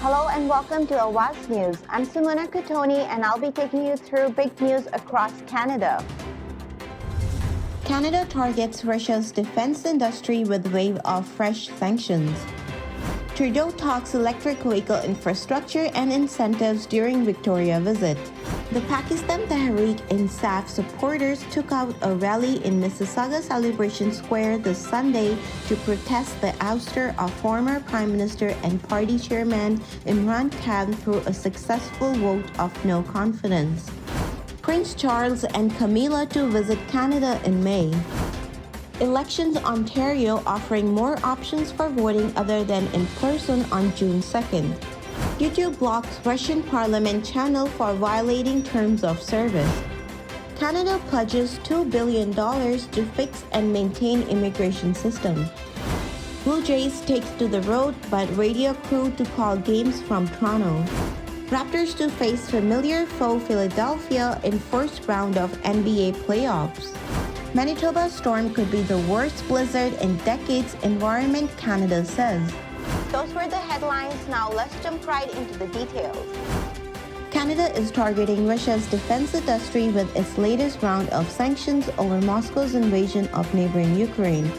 Hello and welcome to Awaz News. I'm Simona Kutoni and I'll be taking you through big news across Canada. Canada targets Russia's defense industry with wave of fresh sanctions. Trudeau talks electric vehicle infrastructure and incentives during Victoria visit. The Pakistan Tehreek-Insaf supporters took out a rally in Mississauga Celebration Square this Sunday to protest the ouster of former Prime Minister and party chairman Imran Khan through a successful vote of no confidence. Prince Charles and Camilla to visit Canada in May. Elections Ontario offering more options for voting other than in person on June 2nd. YouTube blocks Russian Parliament channel for violating terms of service. Canada pledges $2 billion to fix and maintain immigration system. Blue Jays takes to the road but radio crew to call games from Toronto. Raptors to face familiar foe Philadelphia in first round of NBA playoffs. Manitoba storm could be the worst blizzard in decades, Environment Canada says. Those were the headlines. Now let's jump right into the details. Canada is targeting Russia's defense industry with its latest round of sanctions over Moscow's invasion of neighboring Ukraine.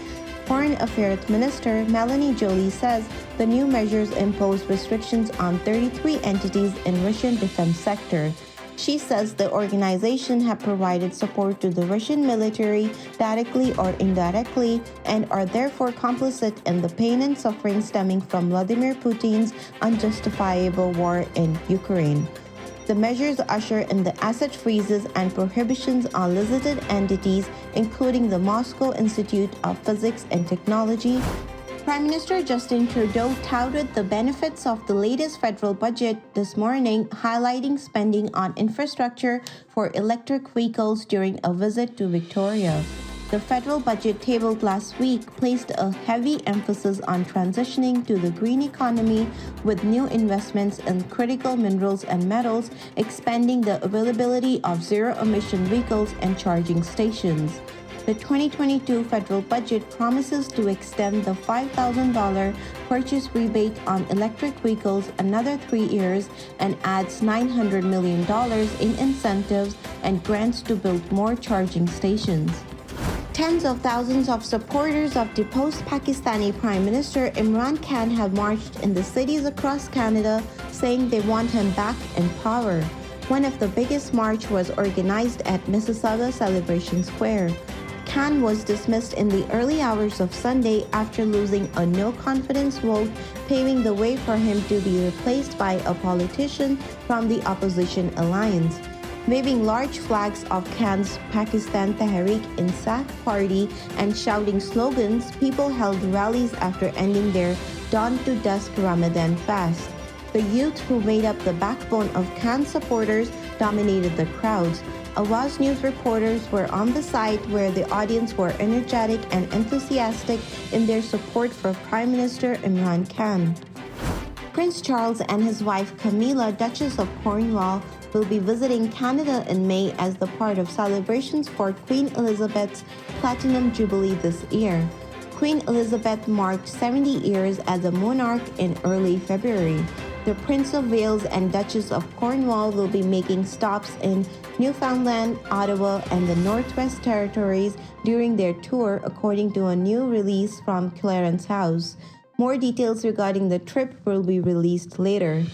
Foreign Affairs Minister Melanie Joly says the new measures impose restrictions on 33 entities in Russian defense sector. She says the organization have provided support to the Russian military directly or indirectly and are therefore complicit in the pain and suffering stemming from Vladimir Putin's unjustifiable war in Ukraine. The measures usher in the asset freezes and prohibitions on listed entities, including the Moscow Institute of Physics and Technology. Prime Minister Justin Trudeau touted the benefits of the latest federal budget this morning, highlighting spending on infrastructure for electric vehicles during a visit to Victoria. The federal budget tabled last week placed a heavy emphasis on transitioning to the green economy with new investments in critical minerals and metals, expanding the availability of zero-emission vehicles and charging stations. The 2022 federal budget promises to extend the $5,000 purchase rebate on electric vehicles another 3 years and adds $900 million in incentives and grants to build more charging stations. Tens of thousands of supporters of deposed Pakistani Prime Minister Imran Khan have marched in the cities across Canada, saying they want him back in power. One of the biggest march was organized at Mississauga Celebration Square. Khan was dismissed in the early hours of Sunday after losing a no-confidence vote, paving the way for him to be replaced by a politician from the opposition alliance. Waving large flags of Khan's Pakistan Tehreek-Insaf party and shouting slogans, people held rallies after ending their dawn-to-dusk Ramadan fast. The youth who made up the backbone of Khan supporters dominated the crowds. Awaz News reporters were on the site where the audience were energetic and enthusiastic in their support for Prime Minister Imran Khan. Prince Charles and his wife Camilla, Duchess of Cornwall, will be visiting Canada in May as the part of celebrations for Queen Elizabeth's Platinum Jubilee this year. Queen Elizabeth marked 70 years as a monarch in early February. The Prince of Wales and Duchess of Cornwall will be making stops in Newfoundland, Ottawa, and the Northwest Territories during their tour, according to a new release from Clarence House. More details regarding the trip will be released later.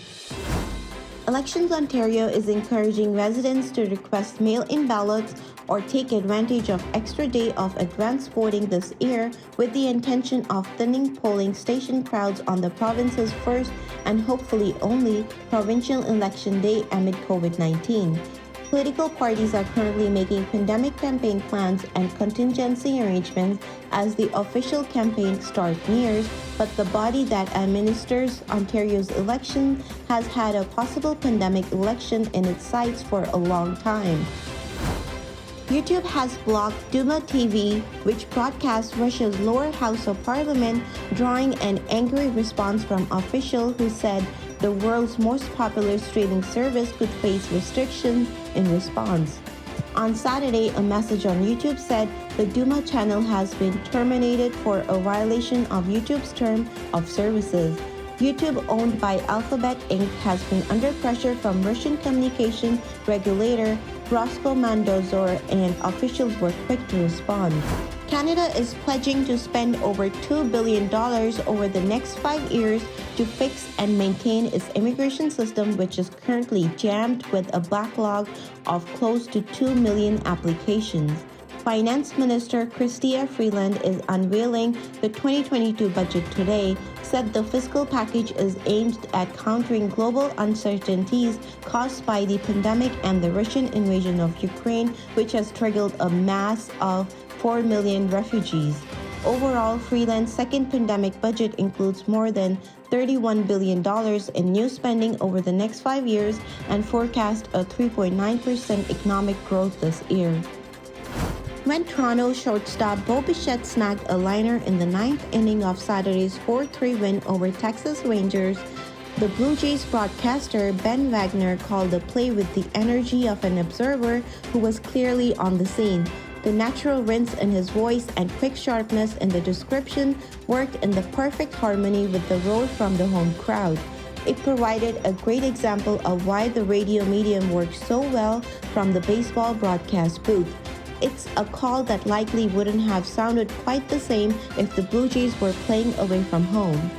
Elections Ontario is encouraging residents to request mail-in ballots or take advantage of extra day of advance voting this year with the intention of thinning polling station crowds on the province's first and hopefully only provincial election day amid COVID-19. Political parties are currently making pandemic campaign plans and contingency arrangements as the official campaign start nears, but the body that administers Ontario's election has had a possible pandemic election in its sights for a long time. YouTube has blocked Duma TV, which broadcasts Russia's lower house of parliament, drawing an angry response from officials who said the world's most popular streaming service could face restrictions in response. On Saturday, a message on YouTube said the Duma channel has been terminated for a violation of YouTube's term of services. YouTube, owned by Alphabet Inc., has been under pressure from Russian communication regulator Roskomnadzor, and officials were quick to respond. Canada is pledging to spend over $2 billion over the next 5 years to fix and maintain its immigration system, which is currently jammed with a backlog of close to 2 million applications. Finance Minister Chrystia Freeland is unveiling the 2022 budget today, said the fiscal package is aimed at countering global uncertainties caused by the pandemic and the Russian invasion of Ukraine, which has triggered a mass of 4 million refugees. Overall, Freeland's second pandemic budget includes more than $31 billion in new spending over the next 5 years and forecasts a 3.9% economic growth this year. When Toronto shortstop Bo Bichette snagged a liner in the ninth inning of Saturday's 4-3 win over Texas Rangers, the Blue Jays broadcaster Ben Wagner called the play with the energy of an observer who was clearly on the scene. The natural rinse in his voice and quick sharpness in the description worked in the perfect harmony with the roar from the home crowd. It provided a great example of why the radio medium works so well from the baseball broadcast booth. It's a call that likely wouldn't have sounded quite the same if the Blue Jays were playing away from home.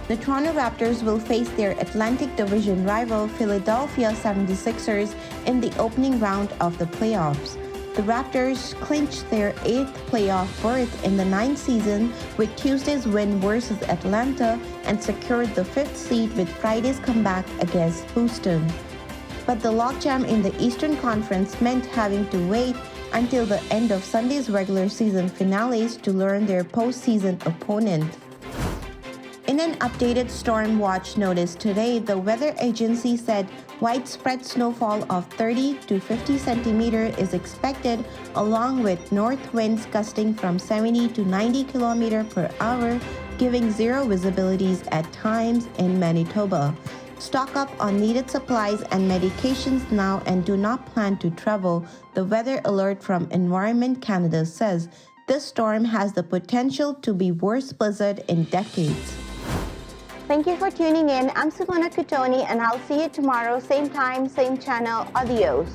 The Toronto Raptors will face their Atlantic Division rival Philadelphia 76ers in the opening round of the playoffs. The Raptors clinched their 8th playoff berth in the 9th season with Tuesday's win versus Atlanta and secured the 5th seed with Friday's comeback against Houston. But the logjam in the Eastern Conference meant having to wait until the end of Sunday's regular season finales to learn their postseason opponent. In an updated storm watch notice today, the weather agency said widespread snowfall of 30 to 50 centimeters is expected, along with north winds gusting from 70 to 90 kilometers per hour, giving zero visibilities at times in Manitoba. Stock up on needed supplies and medications now and do not plan to travel, the weather alert from Environment Canada says. This storm has the potential to be worst blizzard in decades. Thank you for tuning in. I'm Simona Kutoni, and I'll see you tomorrow, same time, same channel. Adios.